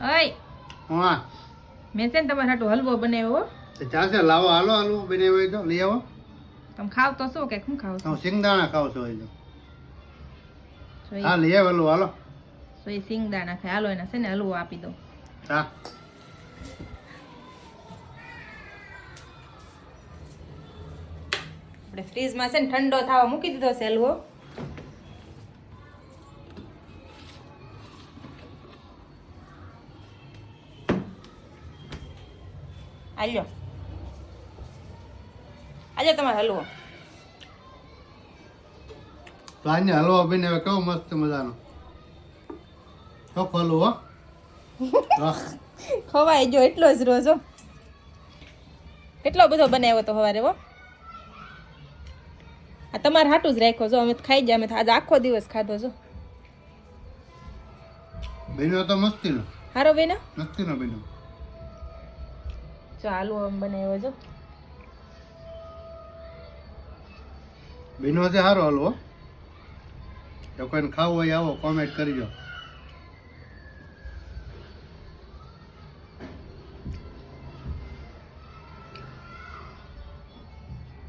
ઓય હા મેં છે ને તમારા હાટુ હલવો બનાવ્યો. તો ચાલશે, લાવો હાલો હલવો બનાવ્યો હોય તો લઈ આવો. તમે ખાવ તો શું કે શું ખાવ છો? હું સિંગદાણા ખાવ છો હોય તો તો હા લઈ આવ હલવો હાલો. એ સિંગદાણા ખાય. હાલો એના છે ને હલવો આપી દો. હા આપણે ફ્રીજમાં છે ને ઠંડો થવા મૂકી દીધો છે હલવો. આલ્યો આલ્યો તમારો હલવો. તો આજે હલવો બનાવ્યો કેવો મસ્ત મજાનો ચોખ્ખો હલવો. વાહ ખવાય જો એટલો જ રોજ હો. કેટલો બધો બનાવ્યો તો સવારે હો. આ તમારે હાટું જ રાખ્યો છો. અમે તો ખાઈ જાય. અમે તો આજે આખો દિવસ ખાધો છો. બન્યો તો મસ્તીનો હારો બેના મસ્તીનો બન્યો. જો આલુ આમ બનાવ્યો છો. બન્યો છે સારો હલવો. જો કોઈને ખાવું હોય આવો કોમેન્ટ કરજો.